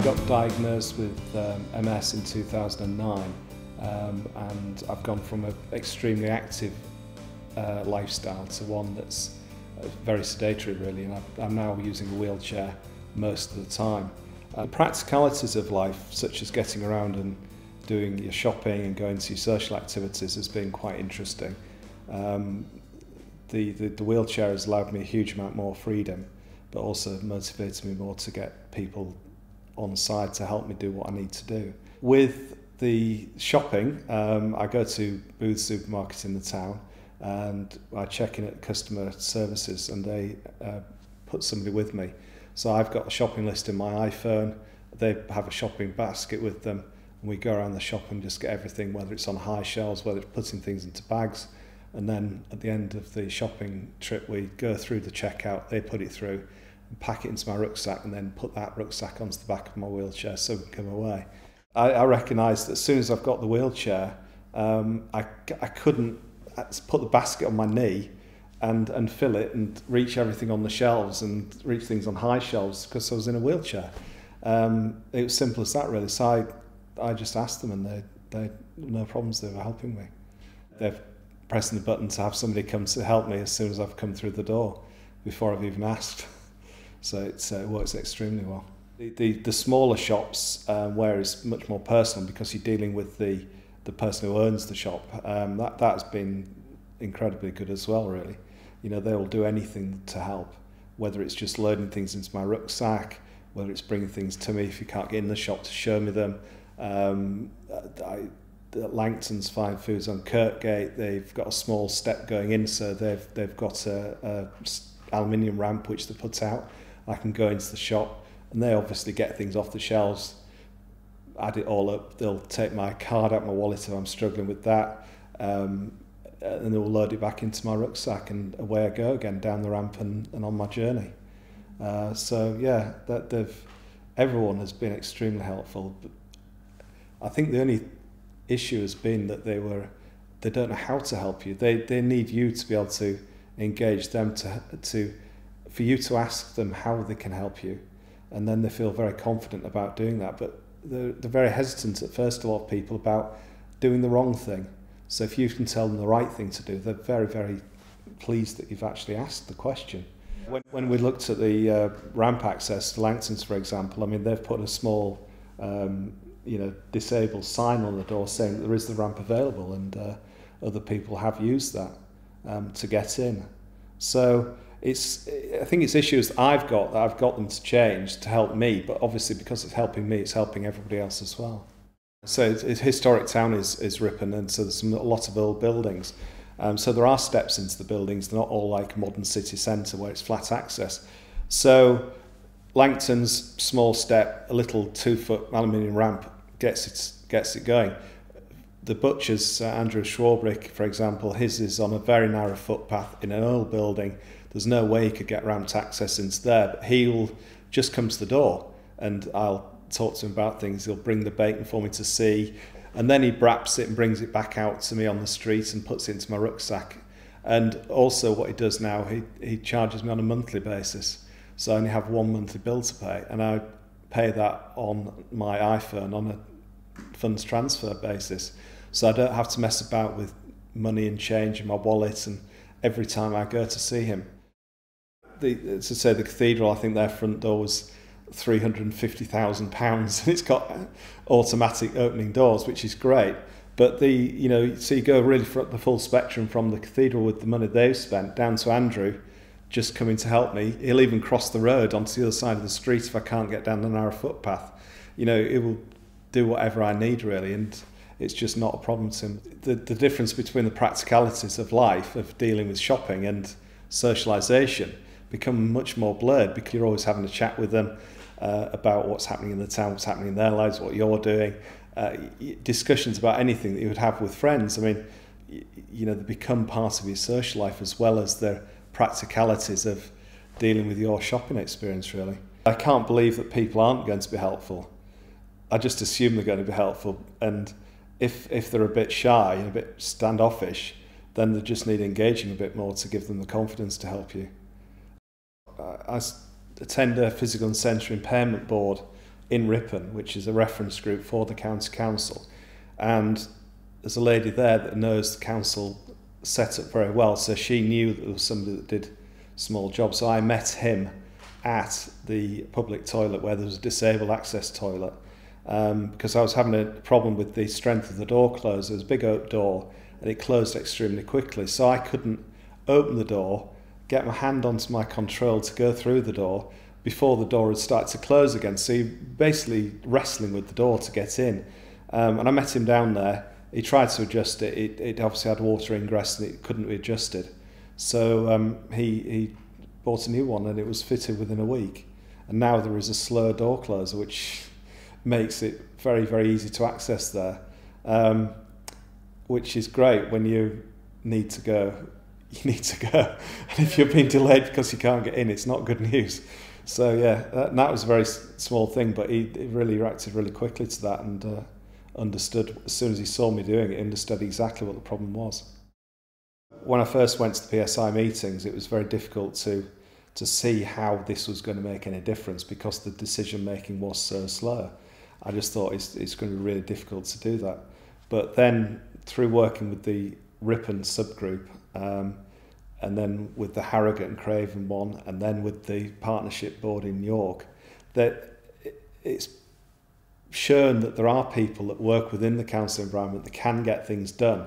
got diagnosed with MS in 2009, and I've gone from an extremely active lifestyle to one that's very sedentary really, and I'm now using a wheelchair most of the time. The practicalities of life, such as getting around and doing your shopping and going to your social activities, has been quite interesting. The wheelchair has allowed me a huge amount more freedom, but also motivated me more to get people on side to help me do what I need to do. With the shopping, I go to Booth supermarket in the town and I check in at customer services and they put somebody with me. So I've got a shopping list in my iPhone, they have a shopping basket with them, and we go around the shop and just get everything, whether it's on high shelves, whether it's putting things into bags, and then at the end of the shopping trip we go through the checkout, they put it through and pack it into my rucksack and then put that rucksack onto the back of my wheelchair so we can come away. I recognise that as soon as I've got the wheelchair, I couldn't put the basket on my knee and fill it and reach everything on the shelves and reach things on high shelves because I was in a wheelchair. It was simple as that really. So I just asked them and they no problems, they were helping me. They're pressing the button to have somebody come to help me as soon as I've come through the door before I've even asked. So it works extremely well. The smaller shops where it's much more personal because you're dealing with the person who owns the shop, that has been incredibly good as well really. You know, they'll do anything to help, whether it's just loading things into my rucksack, whether it's bringing things to me if you can't get in the shop to show me them. Langton's Fine Foods on Kirkgate, they've got a small step going in, so they've got a aluminium ramp which they put out. I can go into the shop and they obviously get things off the shelves, add it all up, they'll take my card out of my wallet if I'm struggling with that, and they'll load it back into my rucksack and away I go again down the ramp and on my journey. So yeah, everyone has been extremely helpful. But I think the only issue has been that they don't know how to help you. They need you to be able to engage them for you to ask them how they can help you, and then they feel very confident about doing that. But they're very hesitant at first, a lot of people, about doing the wrong thing. So if you can tell them the right thing to do, they're very, very pleased that you've actually asked the question. When we looked at the ramp access to Langton's, for example, I mean, they've put a small disabled sign on the door saying that there is the ramp available, and other people have used that to get in. So I think it's issues that I've got them to change to help me, but obviously because it's helping me, it's helping everybody else as well. So it's historic town is Ripon, and so there's a lot of old buildings. So there are steps into the buildings. They're not all like modern city centre where it's flat access. So Langton's small step, a little 2-foot aluminium ramp gets it going. The butcher's, Andrew Schwarbrick, for example, his is on a very narrow footpath in an old building. There's no way he could get ramped access into there, but he'll just come to the door and I'll talk to him about things. He'll bring the bacon for me to see, and then he wraps it and brings it back out to me on the street and puts it into my rucksack. And also what he does now, he charges me on a monthly basis. So I only have one monthly bill to pay, and I pay that on my iPhone on a funds transfer basis. So I don't have to mess about with money and change in my wallet and every time I go to see him. To say the cathedral, I think their front door was £350,000 and it's got automatic opening doors, which is great. But so you go really for the full spectrum from the cathedral with the money they've spent down to Andrew just coming to help me. He'll even cross the road onto the other side of the street if I can't get down the narrow footpath. It will do whatever I need really, and it's just not a problem to him. The difference between the practicalities of life, of dealing with shopping and socialisation, become much more blurred because you're always having a chat with them about what's happening in the town, what's happening in their lives, what you're doing, discussions about anything that you would have with friends. I mean, they become part of your social life as well as the practicalities of dealing with your shopping experience really. I can't believe that people aren't going to be helpful. I just assume they're going to be helpful, and if they're a bit shy and a bit standoffish, then they just need engaging a bit more to give them the confidence to help you. I attend a physical and sensory impairment board in Ripon, which is a reference group for the county council, and there's a lady there that knows the council set up very well, so she knew that there was somebody that did small jobs. So I met him at the public toilet where there was a disabled access toilet, because I was having a problem with the strength of the door closer. It was a big oak door and it closed extremely quickly, so I couldn't open the door, get my hand onto my control to go through the door before the door had started to close again. So you're basically wrestling with the door to get in. And I met him down there. He tried to adjust it. It obviously had water ingress and it couldn't be adjusted. So he bought a new one and it was fitted within a week. And now there is a slow door closer, which makes it very, very easy to access there, which is great when you need to go. You need to go. And if you're being delayed because you can't get in, it's not good news. So yeah, that was a very small thing, but he really reacted really quickly to that and understood, as soon as he saw me doing it, understood exactly what the problem was. When I first went to the PSI meetings, it was very difficult to see how this was going to make any difference because the decision making was so slow. I just thought it's going to be really difficult to do that. But then through working with the Ripon subgroup, and then with the Harrogate and Craven one, and then with the partnership board in York, that it's shown that there are people that work within the council environment that can get things done.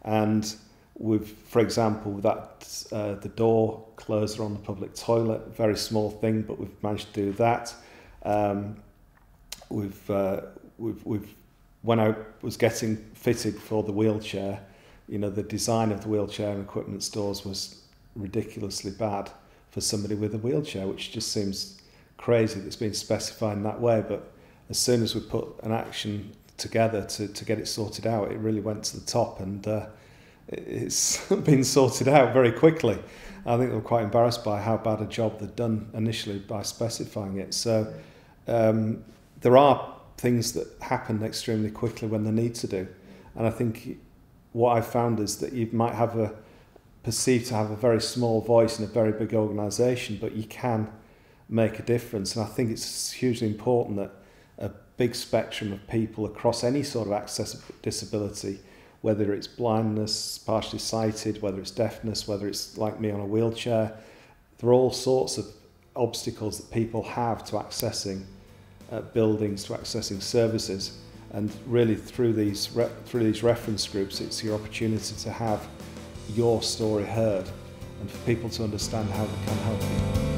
And with, for example, that the door closer on the public toilet, very small thing, but we've managed to do that. When I was getting fitted for the wheelchair, you know, the design of the wheelchair and equipment stores was ridiculously bad for somebody with a wheelchair, which just seems crazy that it's been specified in that way. But as soon as we put an action together to get it sorted out, it really went to the top, and it's been sorted out very quickly. I think they were quite embarrassed by how bad a job they'd done initially by specifying it. So there are things that happen extremely quickly when they need to do. And I think what I've found is that you might have perceived to have a very small voice in a very big organisation, but you can make a difference. And I think it's hugely important that a big spectrum of people across any sort of accessible disability, whether it's blindness, partially sighted, whether it's deafness, whether it's like me on a wheelchair, there are all sorts of obstacles that people have to accessing buildings, to accessing services. And really through these reference groups, it's your opportunity to have your story heard and for people to understand how they can help you.